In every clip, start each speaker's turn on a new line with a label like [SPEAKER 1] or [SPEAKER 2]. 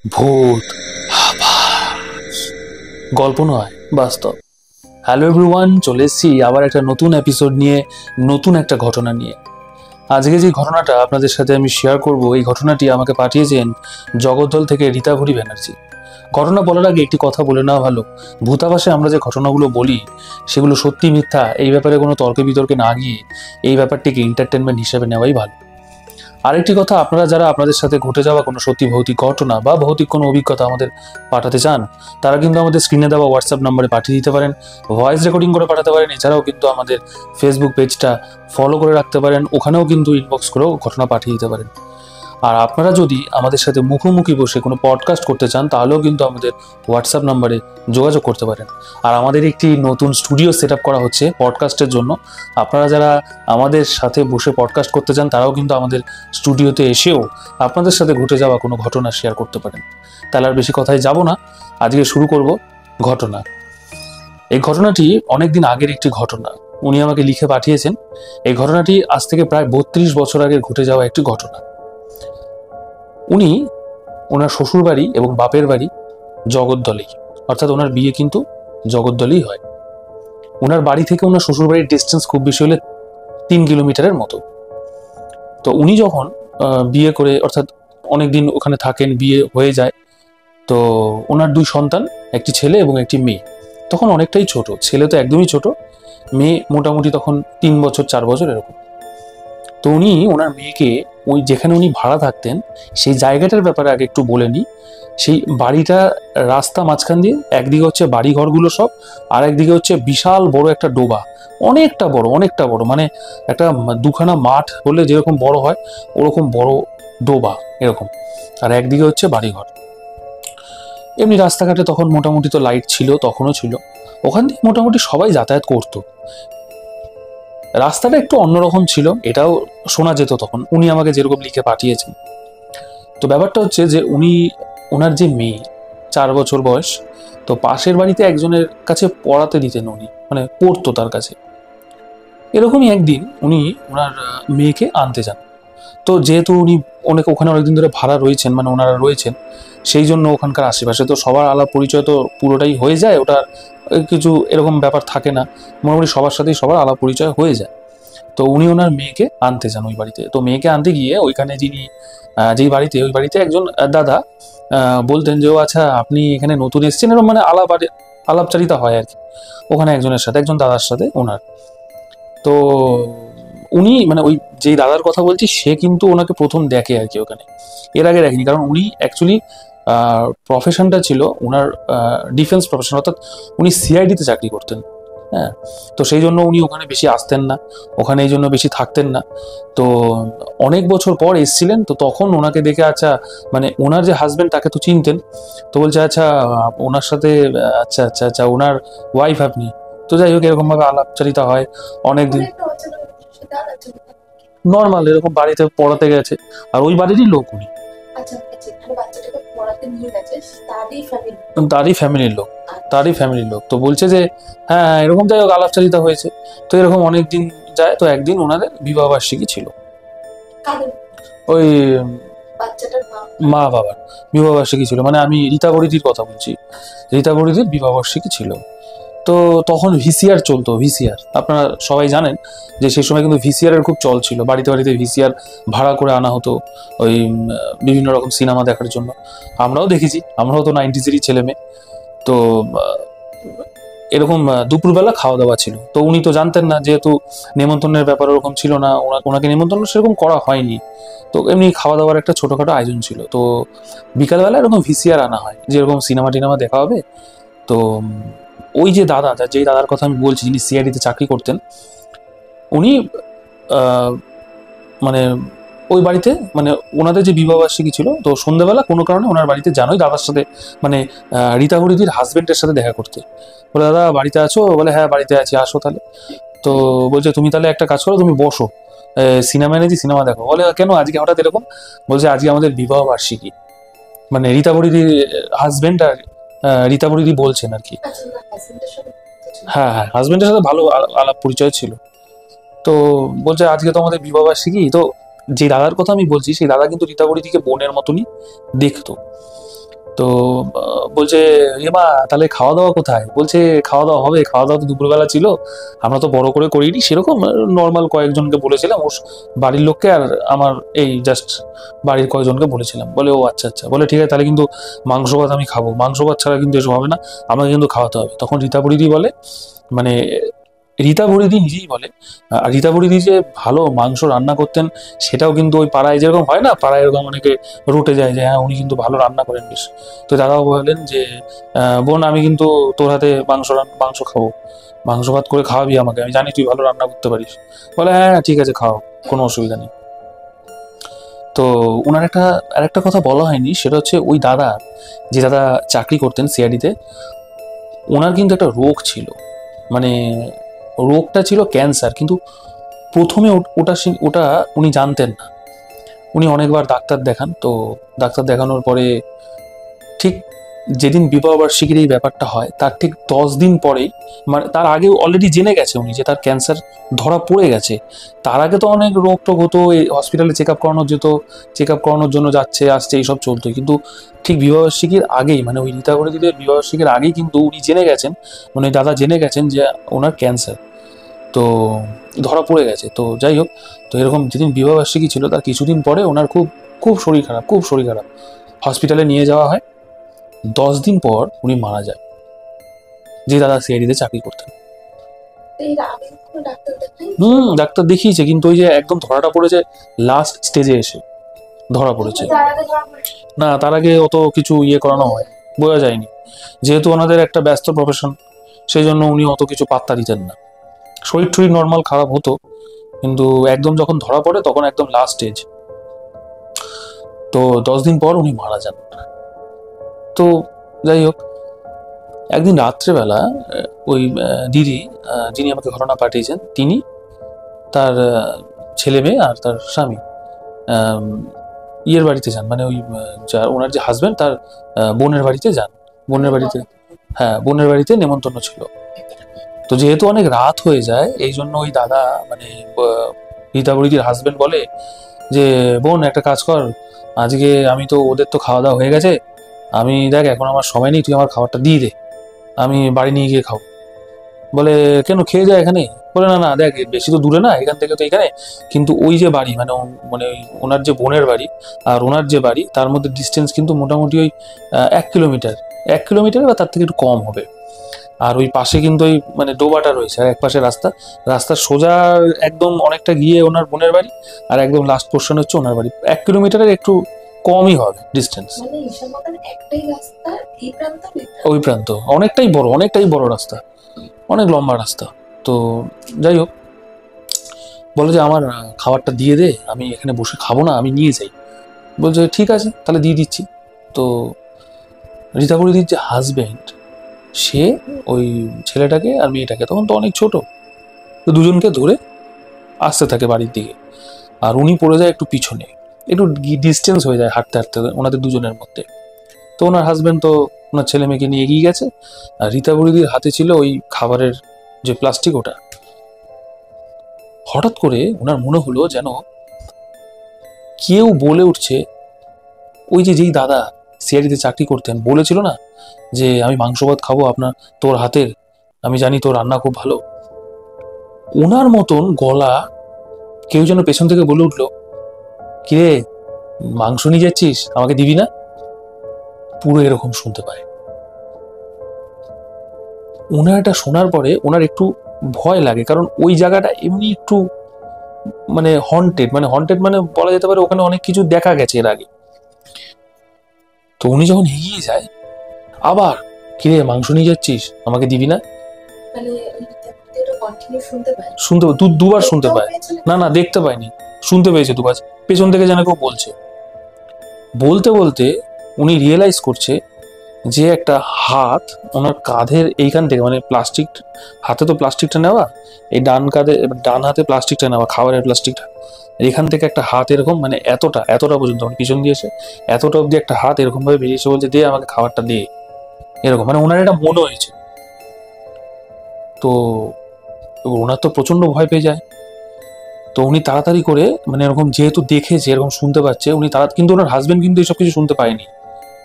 [SPEAKER 1] ভূত, গল্প নয়, বাস্তব। হ্যালো এভরিওয়ান, চলে এসেছি আবার একটা নতুন এপিসোড নিয়ে, নতুন একটা ঘটনা নিয়ে। আজকে যে ঘটনাটা আপনাদের সাথে আমি শেয়ার করব, এই ঘটনাটি আমাকে পাঠিয়েছেন জগদ্দল থেকে রীতাভরি ব্যানার্জি। ঘটনা বলার আগে একটি কথা বলে নেওয়া ভালো, ভূতাভাসে আমরা যে ঘটনাগুলো বলি সেগুলো সত্যি মিথ্যা এই ব্যাপারে কোনো তর্কে বিতর্কে না গিয়ে এই ব্যাপারটিকে এন্টারটেনমেন্ট হিসেবে নেওয়াই ভালো। আরেকটি কথা, আপনারা যারা আপনাদের সাথে ঘটে যাওয়া কোনো সত্যি ভৌতিক ঘটনা বা ভৌতিক কোনো অভিজ্ঞতা আমাদের পাঠাতে চান, তারা কিন্তু আমাদের স্ক্রিনে দেওয়া হোয়াটসঅ্যাপ নম্বরে পাঠিয়ে দিতে পারেন, ভয়েস রেকর্ডিং করে পাঠাতে পারেন। এছাড়াও কিন্তু আমাদের ফেসবুক পেজটা ফলো করে রাখতে পারেন, ওখানেও কিন্তু ইনবক্স করেও ঘটনা পাঠিয়ে দিতে পারেন। আর আপনারা যদি আমাদের সাথে মুখোমুখি বসে কোনো পডকাস্ট করতে চান, তাহলেও কিন্তু আমাদের হোয়াটসঅ্যাপ নম্বরে যোগাযোগ করতে পারেন। আর আমাদের একটি নতুন স্টুডিও সেট আপ করা হচ্ছে পডকাস্টের জন্য। আপনারা যারা আমাদের সাথে বসে পডকাস্ট করতে চান, তারাও কিন্তু আমাদের স্টুডিওতে এসেও আপনাদের সাথে ঘটে যাওয়া কোনো ঘটনা শেয়ার করতে পারেন। তাহলে আর বেশি কথায় যাব না, আজকে শুরু করব ঘটনা। এই ঘটনাটি অনেকদিন আগের একটি ঘটনা, উনি আমাকে লিখে পাঠিয়েছেন। এই ঘটনাটি আজ থেকে প্রায় 32 বছর আগে ঘটে যাওয়া একটি ঘটনা। উনি ওনার শ্বশুর বাড়ি এবং বাপের বাড়ি জগদ্দলেই, অর্থাৎ ওনার বিয়ে কিন্তু জগদ্দলেই হয়। ওনার বাড়ি থেকে ওনার শ্বশুর বাড়ির ডিস্টেন্স খুব বেশি হলে 3 কিলোমিটারের মতো। তো উনি যখন বিয়ে করে, অর্থাৎ অনেকদিন ওখানে থাকেন, বিয়ে হয়ে যায়, তো ওনার 2 সন্তান, একটি ছেলে এবং একটি মেয়ে। তখন অনেকটাই ছোট, ছেলে তো একদমই ছোট, মেয়ে মোটামুটি তখন 3 বছর 4 বছর এরকম। তো উনি ওনার মেয়েকে ওই যেখানে উনি ভাড়া থাকতেন সেই জায়গাটার ব্যাপারে আগে একটু বলে নিই। সেই বাড়িটা রাস্তা মাঝখান দিয়ে, একদিকে হচ্ছে বাড়ি ঘরগুলো সব, আর একদিকে হচ্ছে বিশাল বড় একটা ডোবা, অনেকটা বড়, মানে একটা 2খানা মাঠ হলে যেরকম বড় হয় ওরকম বড় ডোবা এরকম। আর একদিকে হচ্ছে বাড়িঘর। এমনি রাস্তাঘাটে তখন মোটামুটি তো লাইট ছিল, তখনও ছিল, ওখান দিয়ে মোটামুটি সবাই যাতায়াত করতো। রাস্তাটা একটু অন্যরকম ছিল, এটাও শোনা যেত তখন, উনি আমাকে যেরকম লিখে পাঠিয়েছেন। তো ব্যাপারটা হচ্ছে যে ওনার যে মেয়ে 4 বছর বয়স, তো পাশের বাড়িতে একজনের কাছে পড়াতে দিতেন উনি, মানে পড়তো তার কাছে। এরকমই একদিন উনি ওনার মেয়েকে আনতে যান। তো যেহেতু উনি ওখানে অনেকদিন ধরে ভাড়া রয়েছেন, মানে ওনারা রয়েছেন, সেই জন্য ওখানকার আশেপাশে তো সবার আলাপ পরিচয় তো পুরোটাই হয়ে যায়, ওটা কিছু এরকম ব্যাপার থাকে না, মোটামুটি সবার সাথেই সবার আলাপ পরিচয় হয়ে যায়। তো উনি ওনার মেয়েকে আনতে যান ওই বাড়িতে। তো মেয়েকে আনতে গিয়ে ওইখানে যেই বাড়িতে, ওই বাড়িতে একজন দাদা বলতেন যে, ও আচ্ছা আপনি এখানে নতুন এসেছেন, এরকম মানে আলাপচারিতা হয় আর কি ওখানে একজনের সাথে, একজন দাদার সাথে ওনার। তো উনি মানে ওই যেই দাদার কথা বলছি, সে কিন্তু ওনাকে প্রথম দেখে আর কি ওখানে, এর আগে দেখেনি। কারণ উনি অ্যাকচুয়ালি প্রফেশনটা ছিল ওনার ডিফেন্স প্রফেশন, অর্থাৎ উনি সিআইডিতে চাকরি করতেন। হ্যাঁ, তো সেই জন্য উনি ওখানে বেশি আসতেন না, ওখানে এই জন্য বেশি থাকতেন না। তো অনেক বছর পর এসেছিলেন, তো তখন ওনাকে দেখে, আচ্ছা মানে ওনার যে হাজবেন্ড তাকে তো চিনতেন, তো বলছে আচ্ছা ওনার সাথে, আচ্ছা আচ্ছা আচ্ছা ওনার ওয়াইফ আপনি। তো যাই হোক, এরকম ভাবে আলাপচারিতা হয় অনেকদিন, নর্মাল এরকম বাড়িতে পড়াতে গেছে, আর ওই বাড়িরই লোক উনি, তারই ফ্যামিলির লোক। তো বলছে যে হ্যাঁ এরকম, যাই হোক আলাপচারিতা হয়েছে। তো এরকম অনেকদিন যায়, তো একদিন ওনাদের বিবাহ বার্ষিকী ছিল, ওই মা বাবার বিবাহ বার্ষিকী ছিল, মানে আমি রীতাবরীদির কথা বলছি, রীতাবরীদির বিবাহ বার্ষিকী ছিল। তো তখন ভিসিআর চলতো, ভিসিআর আপনারা সবাই জানেন যে সেই সময় কিন্তু ভিসিআর এর খুব চল ছিল, বাড়িতে বাড়িতে ভিসিআর ভাড়া করে আনা হতো ওই বিভিন্ন রকম সিনেমা দেখার জন্য। আমরাও দেখেছি, আমরাও তো 90s-এরই ছেলে মেয়ে। তো এরকম দুপুরবেলা খাওয়া দাওয়া ছিল, তো উনি তো জানতেন না, যেহেতু নেমন্তন্নের ব্যাপার ওরকম ছিল না, ওনাকে নেমন্তন্ন সেরকম করা হয়নি। তো এমনি খাওয়া দাওয়ার একটা ছোটখাটো আয়োজন ছিল। তো বিকালবেলা এরকম ভিসিআর আনা হয়, যেরকম সিনেমা টিনেমা দেখা হবে। তো ওই যে দাদা, যেই দাদার কথা আমি বলছি, যিনি সিআইডিতে চাকরি করতেন, উনি মানে ওই বাড়িতে, মানে ওনাদের যে বিবাহ বার্ষিকী ছিল, তো সন্ধ্যাবেলা কোনো কারণে ওনার বাড়িতে যান ওই দাদার সাথে, মানে রীতাবরীদির হাজবেন্ডের সাথে দেখা করতে। বলে দাদা বাড়িতে আছো? বলে হ্যাঁ বাড়িতে আছি, আসো তাহলে। তো বলছে তুমি তাহলে একটা কাজ করো, তুমি বসো, সিনেমা এনেছি, সিনেমা দেখো। বলে কেন আজকে হঠাৎ এরকম? বলছে আজকে আমাদের বিবাহ বার্ষিকী, মানে রীতাবরীদির হাজবেন্ড আর রীতাবরীদি বলছেন আর কি। হ্যাঁ হ্যাঁ, হাজবেন্ডের সাথে ভালো আলাপ পরিচয় ছিল। তো বলছে আজকে তো আমাদের বিবাহ বার্ষিকী। তো যে দাদার কথা আমি বলছি, সেই দাদা কিন্তু রীতাবরীদিকে বোনের মতনই দেখতো। তো বলছে এমা তাহলে খাওয়া দাওয়া কোথায়? বলছে খাওয়া দাওয়া হবে, খাওয়া দাওয়া তো দুপুরবেলা ছিল, আমরা তো বড় করে করিনি, সেরকম নর্মাল কয়েকজনকে বলেছিলাম, ওর বাড়ির লোককে আর আমার এই জাস্ট বাড়ির কয়েকজনকে বলেছিলাম। বলে ও আচ্ছা আচ্ছা, বলে ঠিক আছে তাহলে কিন্তু মাংস ভাত আমি খাবো, মাংস ভাত ছাড়া কিন্তু এসব হবে না, আমাকে কিন্তু খাওয়াতে হবে। তখন রীতা পরিদি বলে, মানে রীতা পরিদি নিজেই বলে, আর রীতা পরিদি যে ভালো মাংস রান্না করতেন সেটাও কিন্তু ওই পাড়ায় যেরকম হয় না, পাড়ায় এরকম অনেকে রুটে যায় যে হ্যাঁ উনি কিন্তু ভালো রান্না করেন বেশ। তো দাদাও বললেন যে বোন আমি কিন্তু তোর হাতে মাংস খাবো, মাংস ভাত করে খাওয়াবি আমাকে, আমি জানি তুই ভালো রান্না করতে পারিস। বলে হ্যাঁ হ্যাঁ, ঠিক আছে খাও, কোনো অসুবিধা নেই। তো ওনার আরেকটা কথা বলা হয়নি, সেটা হচ্ছে ওই দাদা, যে দাদা চাকরি করতেন সিআইডিতে, ওনার কিন্তু একটা রোগ ছিল, মানে রোগটা ছিল ক্যান্সার। কিন্তু প্রথমে ওটা ওটা উনি জানতেন না। উনি অনেকবার ডাক্তার দেখান, তো ডাক্তার দেখানোর পরে ঠিক যেদিন বিবাহবার্ষিকীর এই ব্যাপারটা হয় তার ঠিক 10 দিন পরেই, মানে তার আগে অলরেডি জেনে গেছে উনি যে তার ক্যান্সার ধরা পড়ে গেছে। তার আগে তো অনেক রোগ টোগ হতো, এই হসপিটালে চেক আপ করানো যেত, চেক আপ করানোর জন্য যাচ্ছে আসছে এইসব চলতো। কিন্তু ঠিক বিবাহবার্ষিকীর আগেই, মানে ওই রীতা দিদের বিবাহবার্ষিকীর আগেই কিন্তু উনি জেনে গেছেন, মানে ওই দাদা জেনে গেছেন যে ওনার ক্যান্সার তো ধরা পড়ে গেছে। তো যাই হোক, তো এরকম যেদিন বিবাহবার্ষিকী ছিল তার কিছুদিন পরে ওনার খুব খুব শরীর খারাপ, খুব শরীর খারাপ, হসপিটালে নিয়ে যাওয়া হয়। 10 দিন পর উনি মারা যায়, যে দাদা সিআইডিতে চাকরি করতেন। ডাক্তার দেখিয়েছে, কিন্তু ওই যে একদম ধরাটা পড়েছে লাস্ট স্টেজে এসে ধরা পড়েছে। না তার আগে অত কিছু করানো হয়, বোঝা যায়নি, যেহেতু ওনাদের একটা ব্যস্ত প্রফেশন, সেই জন্য উনি অত কিছু পাত্তা দিতেন না। শরীর টরীর নর্মাল খারাপ হতো, কিন্তু একদম যখন ধরা পড়ে তখন একদম লাস্ট স্টেজ। তো 10 দিন পর উনি মারা যান। তো যাই হোক, একদিন রাত্রেবেলা ওই দিদি, যিনি আমাকে ঘটনা পাঠিয়েছেন, তিনি তার ছেলে মেয়ে আর তার স্বামী ইয়ের বাড়িতে যান, মানে ওই যার ওনার যে হাজবেন্ড তার বোনের বাড়িতে যান। বোনের বাড়িতে, হ্যাঁ বোনের বাড়িতে নেমন্তন্ন ছিল। তো যেহেতু অনেক রাত হয়ে যায়, এই জন্য ওই দাদা, মানে রীতা বড়িদির হাজবেন্ড বলে যে বোন একটা কাজ কর, আজকে আমি তো ওদের তো খাওয়া দাওয়া হয়ে গেছে, আমি দেখ এখন আমার সময় নেই, তুই আমার খাবারটা দিয়ে দে, আমি বাড়ি নিয়ে গিয়ে খাবো। বলে কেন, খেয়ে যায় এখানে? বলে না না দেখ বেশি তো দূরে না এখান থেকে, তো এখানে কিন্তু ওই যে বাড়ি, মানে মানে ওনার যে বোনের বাড়ি আর ওনার যে বাড়ি তার মধ্যে ডিস্টেন্স কিন্তু মোটামুটি ওই 1 কিলোমিটার, 1 কিলোমিটার বা তার থেকে একটু কম হবে। আর ওই পাশে কিন্তু ওই মানে ডোবাটা রয়েছে, আর এক পাশে রাস্তা, রাস্তার সোজা একদম অনেকটা গিয়ে ওনার বোনের বাড়ি, আর একদম লাস্ট পোর্শন হচ্ছে ওনার বাড়ি। 1 কিলোমিটারের একটু কমই হবে ডিস্টেন্স। ওই প্রান্ত অনেকটাই বড় রাস্তা, অনেক লম্বা রাস্তা। তো যাই হোক, বলে যে আমার খাবারটা দিয়ে দে, আমি এখানে বসে খাবো না, আমি নিয়ে যাই। বলছে ঠিক আছে তাহলে দিয়ে দিচ্ছি। তো রীতা পরিদির যে হাজবেন্ড, সে ওই ছেলেটাকে আর মেয়েটাকে, তখন তো অনেক ছোট, তো দুজনকে ধরে আসতে থাকে বাড়ির দিকে। আর উনি পড়ে যায় একটু পিছনে, একটু ডিস্টেন্স হয়ে যায় হাঁটতে হাঁটতে ওনাদের দুজনের মধ্যে। তো ওনার হাজবেন্ড তো ওনার ছেলে মেয়েকে নিয়ে এগিয়ে গেছে, আর রীতা পরিদির হাতে ছিল ওই খাবারের যে প্লাস্টিক, ওটা। হঠাৎ করে ওনার মনে হলো যেন কেউ বলে উঠছে, ওই যে যেই দাদা সিআইডিতে চাকরি করতেন বলেছিল না যে আমি মাংস ভাত খাবো আপনার তোর হাতের, আমি জানি তোর রান্না খুব ভালো, ওনার মতন গলা কেউ যেন পেছন থেকে বলে উঠলো, কিরে মাংস নিয়ে যাচ্ছিস, আমাকে দিবি না? পুরো এরকম শুনতে পায়। ওনার এটা শোনার পরে ওনার একটু ভয় লাগে, কারণ ওই জায়গাটা এমনি একটু মানে হন্টেড মানে বলা যেতে পারে ওখানে অনেক কিছু দেখা গেছে এর আগে। তো উনি যখন এগিয়ে যায়, আবার কিরে মাংস নিয়ে যাচ্ছিস, আমাকে দিবি না? শুনতে দুবার শুনতে পায়। না না দেখতে পায়নি, শুনতে পেয়েছে দুবার, পেছন থেকে যেন কেউ বলছে। বলতে বলতে উনি রিয়েলাইজ করছে যে একটা হাত ওনার কাঁধের এইখান থেকে, মানে প্লাস্টিক হাতে তো প্লাস্টিকটা নেওয়া, এই ডান হাতে প্লাস্টিকটা নেওয়া, খাবারের প্লাস্টিকটা, এখান থেকে একটা হাত এরকম, মানে এতটা পর্যন্ত, মানে পিছন দিয়ে এসে এতটা অব্দি একটা হাত এরকম ভাবে বেরিয়েছে, বলছে দে আমাকে খাবারটা দে, এরকম, মানে ওনার এটা মনে হয়েছে। তো ওনার তো প্রচন্ড ভয় পেয়ে যায়। তো উনি তাড়াতাড়ি করে, মানে এরকম যেহেতু দেখেছে এরকম শুনতে পাচ্ছে উনি, কিন্তু ওনার হাজবেন্ড কিন্তু এইসব কিছু শুনতে পায়নি,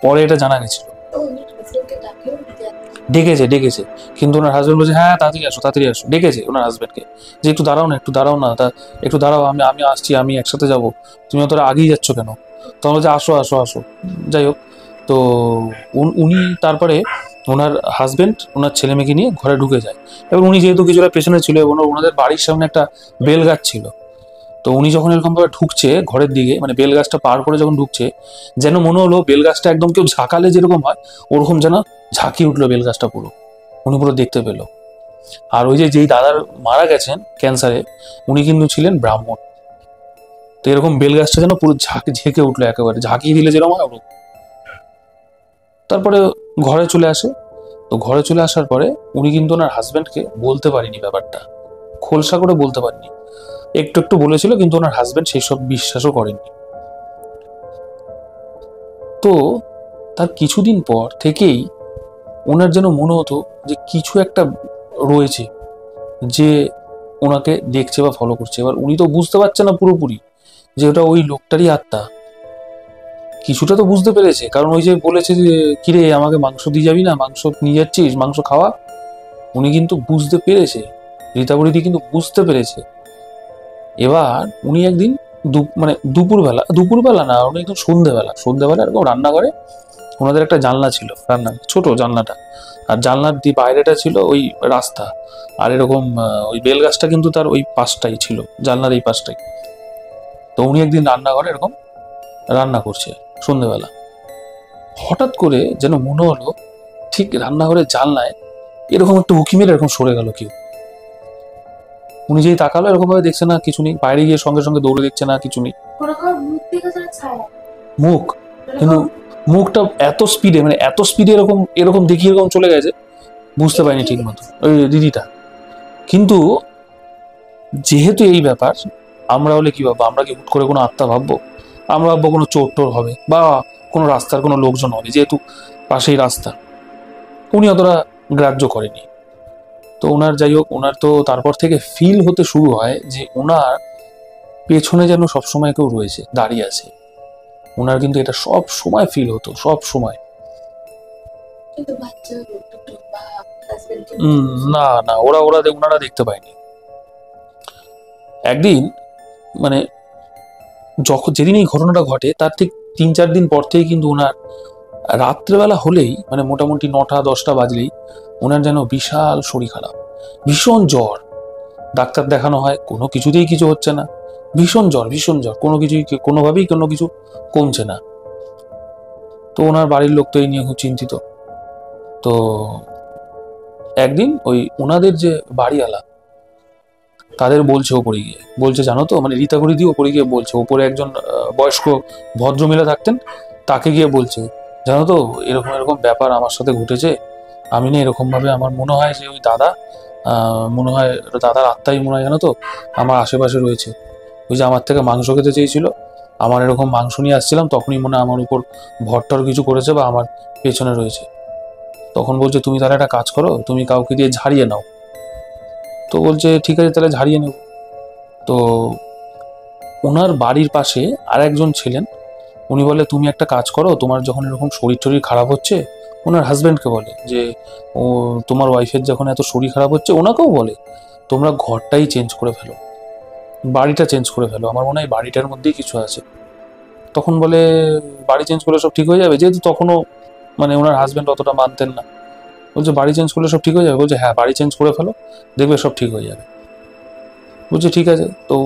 [SPEAKER 1] পরে এটা জানা গেছিল।
[SPEAKER 2] তো উনি হাজবেন্ডকে ডাকেও দিতে
[SPEAKER 1] ডেকেছে, কিন্তু ওনার হাজবেন্ড বলছে হ্যাঁ তাড়াতাড়ি আসো। ডেকেছে ওনার হাজবেন্ডকে যে একটু দাঁড়াও না, একটু দাঁড়াও, আমি আমি আসছি, আমি একসাথে যাব, তুমি অতটা আগেই যাচ্ছ কেন? তখন বলছে আসো। যাই হোক, তো উনি তারপরে ওনার হাজবেন্ড ওনার ছেলে মেয়েকে নিয়ে ঘরে ঢুকে যায়। এবং উনি যেহেতু কিছুটা পেছনে ছিল এবং ওনাদের বাড়ির সামনে একটা বেল গাছ ছিল, তো উনি যখন এরকম ভাবে ঢুকছে ঘরের দিকে, মানে বেল গাছটা পার করে যখন ঢুকছে, যেন মনে হলো বেল গাছটা একদম কেউ ঝাঁকালে যেরকম হয় ওরকম যেন ঝাঁকিয়ে উঠলো বেল গাছটা পুরো, উনি পুরো দেখতে পেলো। আর ওই যেই দাদার মারা গেছেন ক্যান্সারে, উনি কিন্তু ছিলেন ব্রাহ্মণ। তো এরকম বেল গাছটা যেন পুরো ঝেঁকে উঠলো, একেবারে ঝাঁকিয়ে দিলে যেরকম হয় ওরকম। তারপরে ঘরে চলে আসে। তো ঘরে চলে আসার পরে উনি কিন্তু ওনার হাজবেন্ডকে বলতে পারেনি ব্যাপারটা, খোলসা করে বলতে পারেনি, একটু বলেছিল, কিন্তু ওনার হাজবেন্ড সেই সব বিশ্বাসও করেননি। তো তার কিছুদিন পর থেকেই ওনার যেন মনে হতো যে কিছু একটা রয়েছে যে ওনাকে দেখছে বা ফলো করছে। এবার উনি তো বুঝতে পারছে না পুরোপুরি যে ওটা ওই লোকটারই আত্মা। কিছুটা তো বুঝতে পেরেছে, কারণ ওই যে বলেছে যে কিরে আমাকে মাংস দিয়ে যাবি না, মাংস নিয়ে যাচ্ছিস, মাংস খাওয়া। উনি কিন্তু বুঝতে পেরেছে, রীতাবরীদি কিন্তু বুঝতে পেরেছে। এবার উনি একদিন মানে দুপুরবেলা না, উনি একদম সন্ধ্যেবেলা এরকম রান্নাঘরে ওনাদের একটা জানলা ছিল, ছোট জানলাটা, আর জানলার বাইরেটা ছিল ওই রাস্তা, আর এরকম ওই বেল গাছটা কিন্তু তার ওই পাশটাই ছিল, জানলার এই পাশটাই। তো উনি একদিন রান্নাঘরে এরকম রান্না করছে সন্ধ্যেবেলা, হঠাৎ করে যেন মনে হলো ঠিক রান্নাঘরের জানলায় এরকম একটা উঁকি মেরে এরকম সরে গেল কেউ। উনি যেই তাকালো এরকম ভাবে দেখছে না কিছু নেই, বাইরে গিয়ে সঙ্গে সঙ্গে দৌড়ে দেখছে না কিছু নেই, মুখ, কিন্তু মুখটা এত স্পিডে, মানে এত স্পিডে এরকম দেখিয়ে এরকম চলে গেছে, বুঝতে পারিনি ঠিক মতো ওই দিদিটা। কিন্তু যেহেতু এই ব্যাপার, আমরা হলে কি ভাববো? আমরা কি হুট করে কোনো আত্মা ভাববো? আমরা ভাববো কোনো চোর টোর হবে বা কোনো রাস্তার কোনো লোকজন হবে, যেহেতু পাশেই রাস্তা। উনি অতটা গ্রাহ্য করেনি। তো ওনার যাই হোক, ওনার তো তারপর থেকে ফিল হতে শুরু হয় যে ওনার পেছনে যেন সবসময় কেউ রয়েছে, দাঁড়িয়ে আছে। ওনার কিন্তু এটা সব সময় ফিল হতো, সব সময়। না ওনারা দেখতে পায়নি। একদিন মানে যেদিন এই ঘটনাটা ঘটে তার ঠিক 3-4 দিন পর থেকেই কিন্তু ওনার রাত্রেবেলা হলেই, মানে মোটামুটি 9টা-10টা বাজলেই ওনার যেন বিশাল শরীর খারাপ, ভীষণ জ্বর। ডাক্তার দেখানো হয়, কোনো কিছুতেই কিছু হচ্ছে না, ভীষণ জ্বর, কোনোভাবেই কোনো কিছু কমছে না। তো ওনার বাড়ির লোক তো এই নিয়ে খুব চিন্তিত। তো একদিন ওই ওনাদের যে বাড়িওয়ালা তাদের বলছে, ওপরে গিয়ে বলছে, জানো তো, মানে রীতাবরীদি ওপরে গিয়ে বলছে, ওপরে একজন বয়স্ক ভদ্রমহিলা থাকতেন, তাকে গিয়ে বলছে, জানো তো এরকম ব্যাপার আমার সাথে ঘটেছে, আমি না এরকম ভাবে আমার মনে হয় যে ওই দাদা, মনে হয় দাদার আত্মাই মনে হয়, জানো তো আমার আশেপাশে রয়েছে। ওই যে আমার থেকে মাংস খেতে চেয়েছিল, আমার এরকম মাংস নিয়ে আসছিলাম, তখনই মনে হয় আমার উপর ভরটর কিছু করেছে বা আমার পেছনে রয়েছে। তখন বলছে তুমি তাহলে একটা কাজ করো, তুমি কাউকে দিয়ে ঝাড়িয়ে নাও। তো বলছে ঠিক আছে তাহলে ঝাড়িয়ে নেব। তো ওনার বাড়ির পাশে আর একজন ছিলেন, উনি বলে তুমি একটা কাজ করো, তোমার যখন এরকম শরীর টরীর খারাপ হচ্ছে, ওনার হাজব্যান্ডকে বলে যে ও তোমার ওয়াইফের যখন এত শরীর খারাপ হচ্ছে, ওনাকেও বলে তোমরা ঘরটাই চেঞ্জ করে ফেলো, বাড়িটা চেঞ্জ করে ফেলো, আমার মনে হয় বাড়িটার মধ্যেই কিছু আছে। তখন বলে বাড়ি চেঞ্জ করলে সব ঠিক হয়ে যাবে, যেহেতু তখনও মানে ওনার হাজব্যান্ড অতটা মানতেন না। বলছে বাড়ি চেঞ্জ করলে সব ঠিক হয়ে যাবে? বলছে হ্যাঁ বাড়ি চেঞ্জ করে ফেলো, দেখবে সব ঠিক হয়ে যাবে। বলছে ঠিক আছে। তো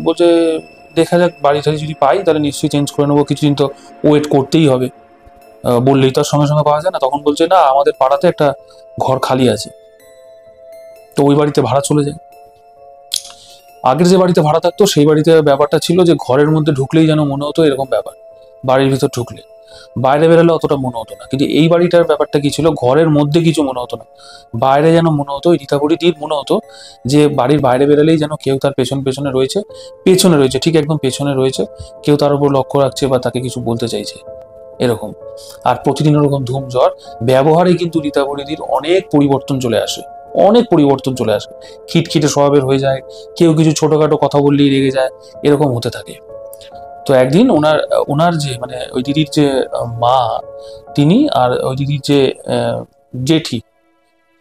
[SPEAKER 1] বলছে দেখা যাক, বাড়ি টাড়ি যদি পাই তাহলে নিশ্চয়ই চেঞ্জ করে নেবো, কিছুদিন তো ওয়েট করতেই হবে, বললেই তো আর সঙ্গে সঙ্গে পাওয়া যায় না। তখন বলছে না, আমাদের পাড়াতে একটা ঘর খালি আছে, তো ওই বাড়িতে ভাড়া চলে যায়। আগের যে বাড়িতে ভাড়া থাকতো সেই বাড়িতে ব্যাপারটা ছিল যে ঘরের মধ্যে ঢুকলেই যেন মনে হতো এরকম ব্যাপার, বাড়ির ভিতর ঢুকলে, বাইরে বেরোলে অতটা মনে হতো না। কিন্তু এই বাড়িটার ব্যাপারটা কি ছিল, ঘরের মধ্যে কিছু মনে হতো না, বাইরে যেন মনে হতো, রীতাবরীদির মনে হতো যে বাড়ির বাইরে বেরোলেই যেন কেউ তার পেছনে রয়েছে, ঠিক একদম পেছনে রয়েছে, কেউ তার উপর লক্ষ্য রাখছে বা তাকে কিছু বলতে চাইছে, এরকম। আর প্রতিদিন ওরকম ধুম জ্বর, ব্যবহারে কিন্তু রীতাবরীদির অনেক পরিবর্তন চলে আসে, খিটখিটে স্বভাবের হয়ে যায়, কেউ কিছু ছোটখাটো কথা বললেই রেগে যায়, এরকম হতে থাকে। তো তো একদিন ওনার ওনার যে মানে ওই দিদির যে মা, তিনি আর ওই দিদির যে জেঠি,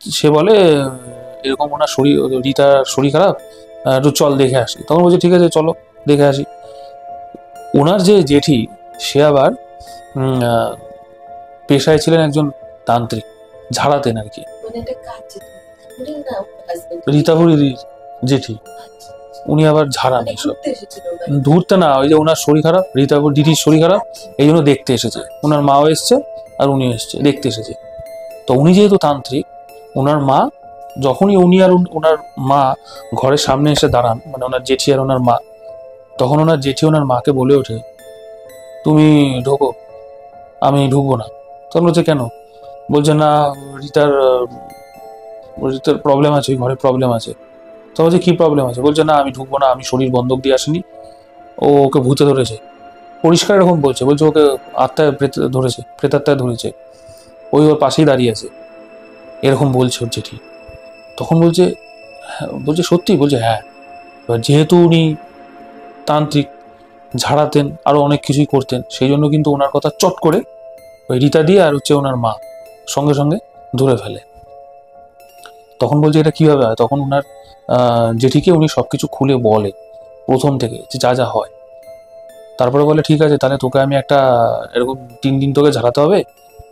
[SPEAKER 1] সে বলে এরকম ওনার শরীর, রিতার শরীর খারাপ, একটু চল দেখে আসি। তখন বলছে ঠিক আছে চলো দেখে আসি। ওনার যে জেঠি, সে আবার পেশায় ছিলেন একজন তান্ত্রিক, ঝাড়াতেন আর কি।
[SPEAKER 2] মানে একটা কাজ যেত উনি না হাজবেন্ড
[SPEAKER 1] রীতাভরির জেঠি, উনি আবার ঝাড়ান এসব।
[SPEAKER 2] ঘুরতে এসেছিল ওনার।
[SPEAKER 1] ধরতে না, ওই যে ওনার শরীর খারাপ, রীতাভর দিদির শরীর খারাপ, এই জন্য দেখতে এসেছে। ওনার মাও এসছে আর উনি এসছে দেখতে এসেছে। তো উনি যেহেতু তান্ত্রিক, ওনার মা যখনই উনি আর ওনার মা ঘরের সামনে এসে দাঁড়ান, মানে ওনার জেঠি আর ওনার মা, তখন ওনার জেঠি ওনার মাকে বলে ওঠে, তুমি ঢোকো, আমি ঢুকবো না। তখন বলছে কেন? বলছে না, রিতার রিতার প্রবলেম আছে, ওই ঘরে প্রবলেম আছে। তো বলছে কি প্রবলেম আছে? বলছে না আমি ঢুকবো না, আমি শরীর বন্ধক দিয়ে আসিনি, ও ওকে ভূতে ধরেছে। পরিষ্কার এরকম বলছে, বলছে ওকে আত্মায় ধরেছে, প্রেতাত্মায় ধরেছে, ওই ওর পাশেই দাঁড়িয়ে আছে, এরকম বলছে ওর জেঠি। তখন বলছে হ্যাঁ, বলছে সত্যি? বলছে হ্যাঁ। এবার যেহেতু উনি তান্ত্রিক, ঝাড়াতেন, আরো অনেক কিছুই করতেন, সেই জন্য কিন্তু ওনার কথা চট করে ওই রীতা দিয়ে আর হচ্ছে ওনার মা সঙ্গে সঙ্গে ধরে ফেলে। তখন বলছে এটা কিভাবে হয়? তখন ওনার জেঠিকে উনি সবকিছু খুলে বলে প্রথম থেকে, যে যা যা হয়। তারপরে বলে ঠিক আছে, তাহলে তোকে আমি একটা এরকম 3 দিন তোকে ঝাড়াতে হবে,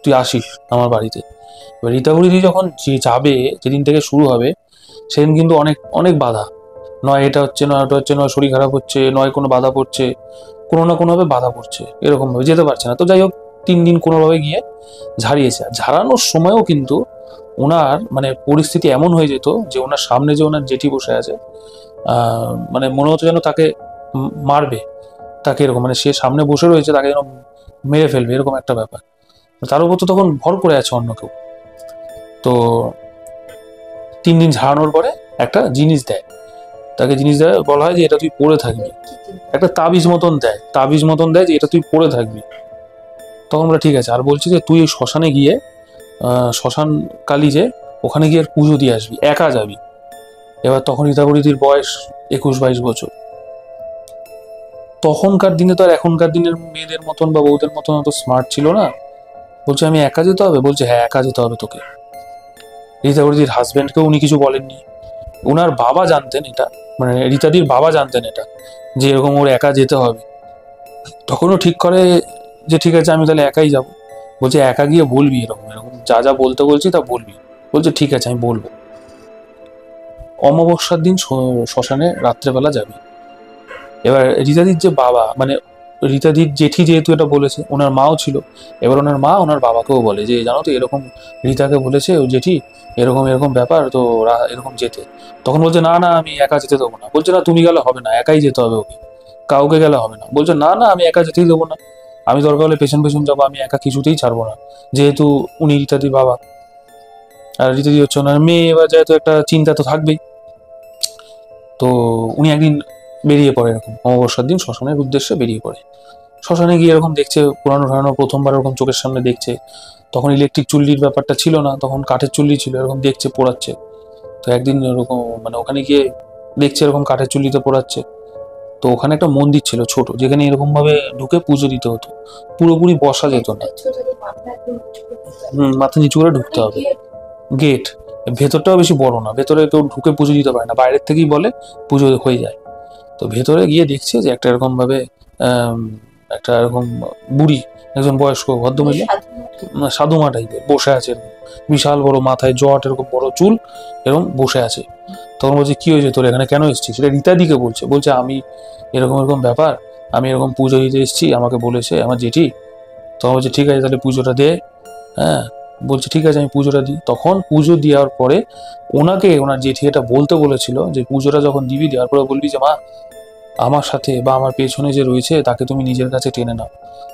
[SPEAKER 1] তুই আসিস আমার বাড়িতে। এবার রীতাভরিদি যখন যে যাবে, যেদিন থেকে শুরু হবে, সেদিন কিন্তু অনেক অনেক বাধা, নয় এটা হচ্ছে, নয় ওটা হচ্ছে, নয় শরীর খারাপ হচ্ছে, নয় কোনো বাধা পড়ছে, কোনো না কোনোভাবে বাধা পড়ছে, এরকম ভাবে যেতে পারছে না। তো যাই হোক 3 দিন কোনোভাবে গিয়ে ঝাড়িয়েছে। আর ঝাড়ানোর সময়ও কিন্তু ওনার মানে পরিস্থিতি এমন হয়ে যেত যে ওনার সামনে যে ওনার জেঠি বসে আছে, মানে মনে হতো যেন তাকে মারবে, তাকে এরকম মানে সে সামনে বসে রয়েছে, তাকে যেন মেরে ফেলবে, এরকম একটা ব্যাপার। তার উপর তো তখন ভর করে আছে অন্য কেউ। তো 3 দিন ঝাড়ানোর পরে একটা জিনিস দেয়, তাকে জিনিস দেয়, বলা হয় যে এটা তুই পরে থাকবি।
[SPEAKER 2] কি জিনিস?
[SPEAKER 1] একটা তাবিজ মতন দেয়, তাবিজ মতন দেয় যে এটা তুই পরে থাকবি। তখন আমরা ঠিক আছে। আর বলছি যে তুই শ্মশানে গিয়ে, শ্মশান কালী যে, ওখানে গিয়ে পুজো দিয়ে আসবি, একা যাবি। এবার তখন রীতাবরীদির বয়স 21-22 বছর। তখনকার দিনে তো আর এখনকার দিনের মেয়েদের মতন বা বউদের মতন অত স্মার্ট ছিল না। বলছে আমি একা যেতে হবে? বলছে হ্যাঁ একা যেতে হবে তোকে। রীতাবরীদির হাজবেন্ডকেও উনি কিছু বলেননি। ওনার বাবা জানতেন এটা, মানে রীতাদির বাবা জানতেন এটা, যে এরকম ওর একা যেতে হবে। তখনও ঠিক করে যে ঠিক আছে আমি তাহলে একাই যাব। বলছে একা গিয়ে বলবি এরকম এরকম, যা যা বলতে বলছি তা বলবি। বলছে ঠিক আছে আমি বলবো। অমাবস্যার দিন শ্মশানে রাত্রেবেলা যাবে। এবার রীতাদির যে বাবা, মানে রীতাদির জেঠি যেহেতু এটা বলেছে, ওনার মাও ছিল। এবার ওনার মা ওনার বাবাকেও বলে যে জানো তো এরকম রীতাকে বলেছে ও জেঠি, এরকম এরকম ব্যাপার, তো এরকম যেতে। তখন বলছে না না আমি একা যেতে দেবো না। বলছে না তুমি গেলে হবে না, একাই যেতে হবে ওকে, কাউকে গেলে হবে না। বলছে না না আমি একা যেতেই দেবো না, আমি দরকার হলে পেছন পেছন যাবো, আমি একা কিছুতেই ছাড়বো না। যেহেতু উনি রীতাদির বাবা আর রীতাদি হচ্ছে ওনার মেয়ে, এবার যেহেতু একটা চিন্তা তো থাকবেই। তো উনি একদিন বেরিয়ে পড়ে এরকম অমাবস্যার দিন শ্মশানের উদ্দেশ্যে বেরিয়ে পড়ে। শ্মশানে গিয়ে এরকম দেখছে পুরানো ধারণা, প্রথমবার এরকম চোখের সামনে দেখছে। তখন ইলেকট্রিক চুল্লির ব্যাপারটা ছিল না, তখন কাঠের চুল্লি ছিল, এরকম দেখছে পোড়াচ্ছে। তো একদিন এরকম মানে ওখানে গিয়ে দেখছে এরকম কাঠের চুল্লিতে পোড়াচ্ছে। তো ওখানে একটা মন্দির ছিল ছোট, যেখানে এরকম ভাবে ঢুকে পুজো দিতে হতো, পুরোপুরি বসা যেত না।
[SPEAKER 2] ছোট ছোট মাথা একদম উঁচু করে দিতে হবে।
[SPEAKER 1] মাথা নিচু করে ঢুকতে হবে।
[SPEAKER 2] গিয়ে
[SPEAKER 1] গেট ভেতরটাও বেশি বড় না, ভেতরে কেউ ঢুকে পুজো দিতে পারে না, বাইরের থেকেই বলে পুজো হয়ে যায়। তো ভেতরে গিয়ে দেখছে যে একটা এরকম ভাবে একটা এরকম বুড়ি, একজন বয়স্ক ভদ্রমহিলা,
[SPEAKER 2] সাধু
[SPEAKER 1] সাধুমা টাইপের বসে আছে এরকম, বিশাল বড় মাথায় জট, এরকম বড় চুল, এরকম বসে আছে। তখন বলছে কি হয়েছে তোর, এখানে কেন এসেছিস? সেটা রীতাদিকে বলছে। বলছে আমি এরকম এরকম ব্যাপার, আমি এরকম পুজো দিতে এসেছি, আমাকে বলেছে আমার জেঠি। তখন বলছে ঠিক আছে তাহলে পুজোটা দে। হ্যাঁ, বলছে ঠিক আছে আমি পুজোটা দিই। তখন পুজো দেওয়ার পরে ওনাকে ওনার জেঠি এটা বলতে বলেছিল যে পুজোটা যখন দিবি, দেওয়ার পরে বলবি যে মা আমার সাথে বা আমার পেছনে যে রয়েছে তাকে তুমি নিজের কাছে টেনে নাও,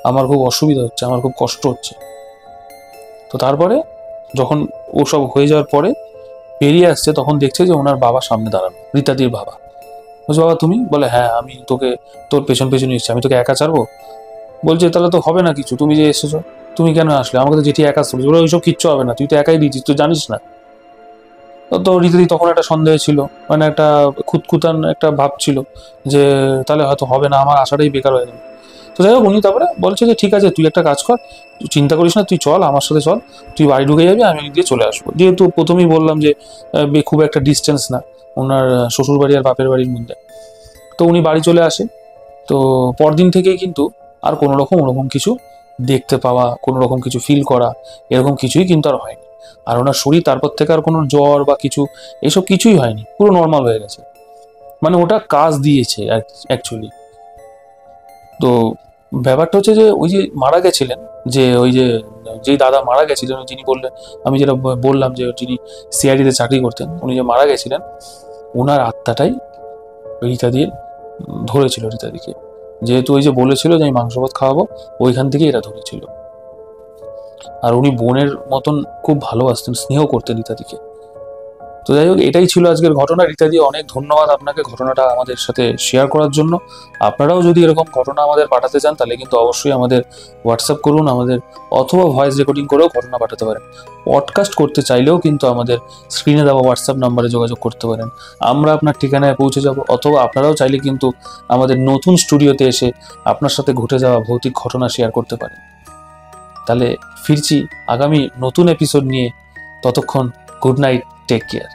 [SPEAKER 1] আমার খুব অসুবিধা হচ্ছে, আমার খুব কষ্ট হচ্ছে। তো তারপরে যখন ওসব হয়ে যাওয়ার পরে বেরিয়ে আসছে, তখন দেখছে যে ওনার বাবা সামনে দাঁড়ানো, রীতাদির বাবা। বলছে বাবা তুমি? বলে হ্যাঁ আমি তোকে, তোর পেছন পেছন এসেছি, আমি তোকে একা ছাড়বো? বলছে তাহলে তো হবে না কিছু, তুমি যে এসেছো, তুমি কেন আসলে? আমাকে তো যেটি একা বলছে। ওরা ওইসব কিচ্ছু হবে না, তুই তো একাই দিয়েছিস, তুই জানিস না। তো রীতিদি তখন একটা সন্দেহ ছিল, মানে একটা খুঁতখুতান একটা ভাব ছিল যে তাহলে হয়তো হবে না, আমার আশাটাই বেকার হয়ে গেল। তো যাই হোক উনি তারপরে বলছে যে ঠিক আছে তুই একটা কাজ কর, তুই চিন্তা করিস না, তুই চল আমার সাথে চল, তুই বাড়ি ঢুকে যাবি, আমি গিয়ে চলে আসবো। যেহেতু প্রথমেই বললাম যে খুব একটা ডিস্টেন্স না ওনার শ্বশুর বাড়ি আর বাপের বাড়ির মধ্যে। তো উনি বাড়ি চলে আসে। তো পরদিন থেকেই কিন্তু আর কোনো রকম ওরকম কিছু দেখতে পাওয়া, কোনো রকম কিছু ফিল করা, এরকম কিছুই কিন্তু আর হয়নি। আর ওনার শরীর তারপর থেকে আর কোনো জ্বর বা কিছু এসব কিছুই হয়নি, পুরো নর্মাল হয়ে গেছে। মানে ওটা কাজ দিয়েছে অ্যাকচুয়ালি। তো ব্যাপারটা হচ্ছে যে ওই যে মারা গেছিলেন, যে ওই যে যেই দাদা মারা গেছিলেন, যিনি বললেন, আমি যেটা বললাম যে যিনি সিআইডিতে চাকরি করতেন, উনি যে মারা গেছিলেন, ওনার আত্মাটাই রীতাদির ধরেছিল রীতাদিকে। যেহেতু ওই যে বলেছিল যে আমি মাংস ভাত খাওয়াবো, ওইখান থেকে এরা ধরেছিল। আর উনি বোনের মতন খুব ভালোবাসতেন, স্নেহ করতেন রীতাদিকে। তো যাই হোক, এটাই ছিল আজকের ঘটনা। রীতাদি, অনেক ধন্যবাদ আপনাকে ঘটনাটা আমাদের সাথে শেয়ার করার জন্য। আপনারাও যদি এরকম ঘটনা আমাদের পাঠাতে চান তাহলে কিন্তু অবশ্যই আমাদের হোয়াটসঅ্যাপ করুন, আমাদের অথবা ভয়েস রেকর্ডিং করেও ঘটনা পাঠাতে পারেন। পডকাস্ট করতে চাইলেও কিন্তু আমাদের স্ক্রিনে দেওয়া হোয়াটসঅ্যাপ নাম্বারে যোগাযোগ করতে পারেন, আমরা আপনার ঠিকানায় পৌঁছে যাব। অথবা আপনারাও চাইলে কিন্তু আমাদের নতুন স্টুডিওতে এসে আপনার সাথে ঘটে যাওয়া ভৌতিক ঘটনা শেয়ার করতে পারেন। তাহলে ফিরছি আগামী নতুন এপিসোড নিয়ে। ততক্ষণ গুড নাইট, টেক কেয়ার।